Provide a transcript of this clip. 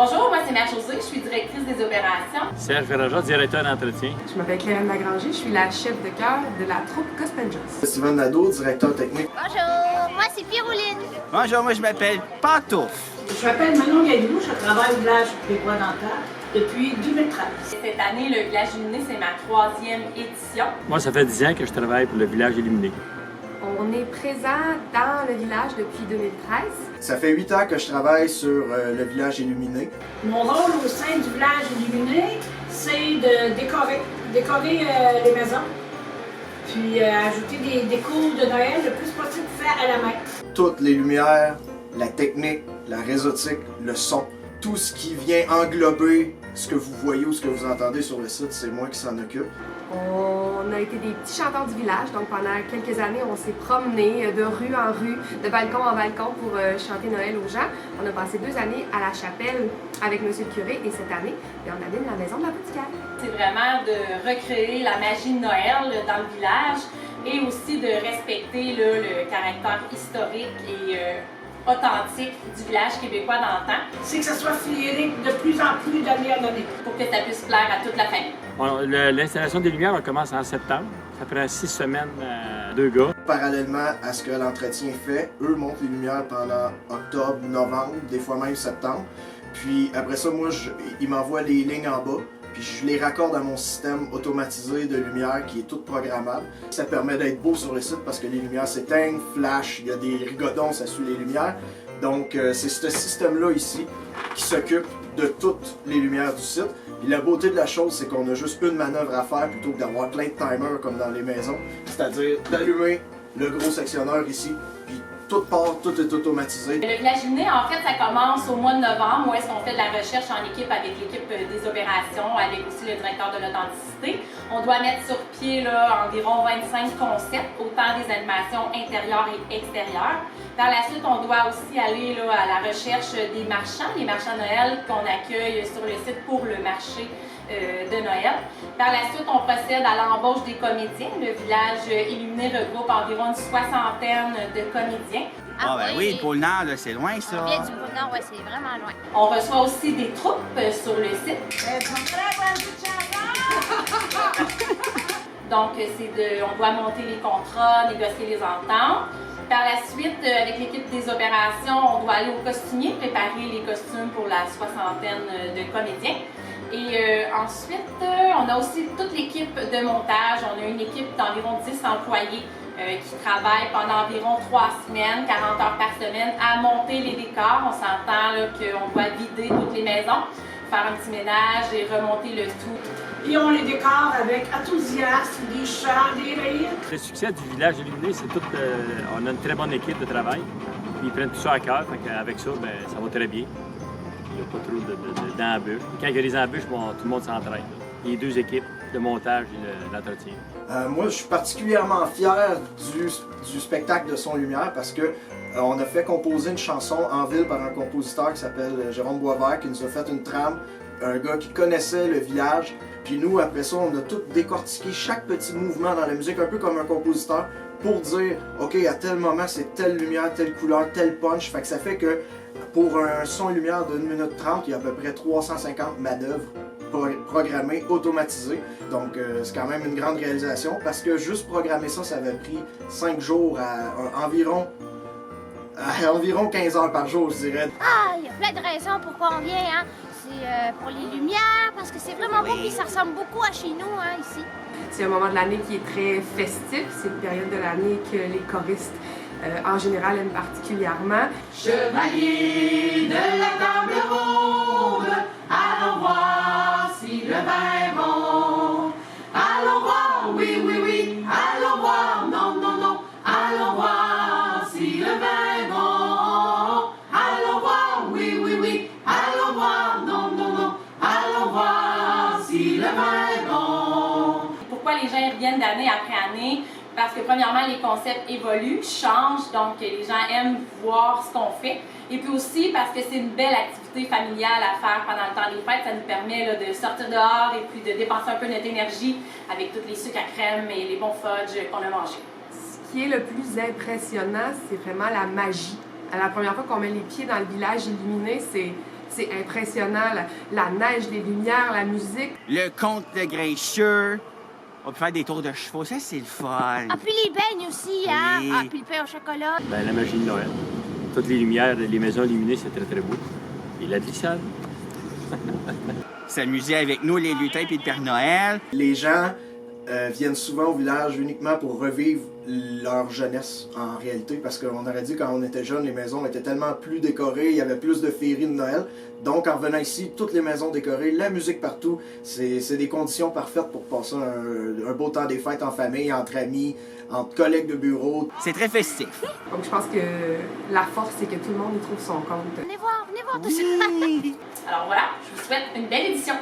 Bonjour, moi c'est Mère-Josée, je suis directrice des opérations. Serge Verraja, directeur d'entretien. Je m'appelle Claire Lagranger, je suis la chef de chœur de la troupe Gospel Jazz. Steven Nadeau, directeur technique. Bonjour, moi c'est Pierre-Ouline. Bonjour, moi je m'appelle Pantouf. Je m'appelle Manon Gaillou, je travaille au village québécois-d'Antal depuis 2013. Cette année, le village illuminé, c'est ma 3e édition. Moi, ça fait 10 ans que je travaille pour le village illuminé. On est présent dans le village depuis 2013. Ça fait 8 ans que je travaille sur le village illuminé. Mon rôle au sein du village illuminé, c'est de décorer les maisons, puis ajouter des décors de Noël le plus possible fait à la main. Toutes les lumières, la technique, la réseautique, le son, tout ce qui vient englober ce que vous voyez ou ce que vous entendez sur le site, c'est moi qui s'en occupe. On a été des petits chanteurs du village, donc pendant quelques années, on s'est promenés de rue en rue, de balcon en balcon pour chanter Noël aux gens. On a passé 2 années à la chapelle avec Monsieur le curé et cette année, on anime la maison de l'apothicaire. C'est vraiment de recréer la magie de Noël dans le village et aussi de respecter le caractère historique et authentique du village québécois d'antan. C'est que ça soit féerique de plus en plus d'année en année. Pour que ça puisse plaire à toute la famille. L'installation des lumières, on commence en septembre. Ça prend 6 semaines, 2 gars. Parallèlement à ce que l'entretien fait, eux montent les lumières pendant octobre, novembre, des fois même septembre. Puis après ça, moi, ils m'envoient les lignes en bas. Puis je les raccorde à mon système automatisé de lumière qui est tout programmable. Ça permet d'être beau sur le site parce que les lumières s'éteignent, flash, il y a des rigodons, ça suit les lumières. Donc c'est ce système-là ici qui s'occupe de toutes les lumières du site. Puis la beauté de la chose, c'est qu'on a juste une manœuvre à faire plutôt que d'avoir plein de timers comme dans les maisons. C'est-à-dire d'allumer le gros sectionneur ici, puis tout part, tout est automatisé. Le village illuminé, en fait, ça commence au mois de novembre où est-ce qu'on fait de la recherche en équipe avec l'équipe des opérations, avec aussi le directeur de l'authenticité. On doit mettre sur pied là, environ 25 concepts, autant des animations intérieures et extérieures. Par la suite, on doit aussi aller là, à la recherche des marchands, les marchands Noël qu'on accueille sur le site pour le marché de Noël. Par la suite, on procède à l'embauche des comédiens. Le village illuminé regroupe environ une 60aine de comédiens. Ah ben oui, le pôle Nord, c'est loin ça. On vient du pôle Nord, ouais, c'est vraiment loin. On reçoit aussi des troupes sur le site. Donc, on doit monter les contrats, négocier les ententes. Par la suite, avec l'équipe des opérations, on doit aller au costumier, préparer les costumes pour la 60aine de comédiens. Et ensuite, on a aussi toute l'équipe de montage. On a une équipe d'environ 10 employés qui travaillent pendant environ 3 semaines, 40 heures par semaine, à monter les décors. On s'entend qu'on doit vider toutes les maisons, faire un petit ménage et remonter le tout. Et on les décore avec enthousiasme, des chants, des rires. Le succès du village illuminé, c'est tout. On a une très bonne équipe de travail. Ils prennent tout ça à cœur. Avec ça, ben, ça va très bien. Il n'y a pas trop d'embûches. Quand il y a des embûches, bon, tout le monde s'entraide. Les 2 équipes, le montage et l'entretien. Moi, je suis particulièrement fier du spectacle de Son Lumière parce que on a fait composer une chanson en ville par un compositeur qui s'appelle Jérôme Boisvert, qui nous a fait une trame, un gars qui connaissait le village. Puis nous, après ça, on a tout décortiqué chaque petit mouvement dans la musique, un peu comme un compositeur, pour dire, OK, à tel moment, c'est telle lumière, telle couleur, tel punch. Fait que ça fait que pour un son lumière de 1 minute 30, il y a à peu près 350 manœuvres programmées, automatisées. Donc c'est quand même une grande réalisation parce que juste programmer ça, ça avait pris 5 jours à environ 15 heures par jour, je dirais. Ah, il y a plein de raisons pourquoi on vient, hein. C'est pour les lumières, parce que c'est vraiment beau, puis ça ressemble beaucoup à chez nous, hein, ici. C'est un moment de l'année qui est très festif. C'est une période de l'année que les choristes, en général, aiment particulièrement. Chevalier de la table ronde, allons voir si le vin est bon. Allons voir, oui, oui, oui, allons voir, non, non, non, allons voir si le vin est bon. Allons voir, oui, oui, oui, allons voir, non, non, non, allons voir si le vin est bon. Pourquoi les gens y reviennent d'année après année? Parce que premièrement, les concepts évoluent, changent, donc les gens aiment voir ce qu'on fait. Et puis aussi parce que c'est une belle activité familiale à faire pendant le temps des fêtes. Ça nous permet là, de sortir dehors et puis de dépenser un peu notre énergie avec tous les sucres à crème et les bons fudges qu'on a mangés. Ce qui est le plus impressionnant, c'est vraiment la magie. La première fois qu'on met les pieds dans le village illuminé, c'est C'est impressionnant, la neige, les lumières, la musique. Le conte de Grincheux. On peut faire des tours de chevaux, ça c'est le fun. Ah, puis les beignes aussi, hein? Oui. Ah, puis le pain au chocolat. Ben, la magie de Noël. Toutes les lumières, les maisons illuminées, c'est très très beau. Et la glissade. S'amuser avec nous, les lutins puis le Père Noël. Les gens viennent souvent au village uniquement pour revivre leur jeunesse en réalité, parce qu'on aurait dit quand on était jeune, les maisons étaient tellement plus décorées, il y avait plus de féeries de Noël. Donc en revenant ici, toutes les maisons décorées, la musique partout, c'est des conditions parfaites pour passer un beau temps des fêtes en famille, entre amis, entre collègues de bureau. C'est très festif. Donc je pense que la force, c'est que tout le monde y trouve son compte. Venez voir tout ça. Alors voilà, je vous souhaite une belle édition.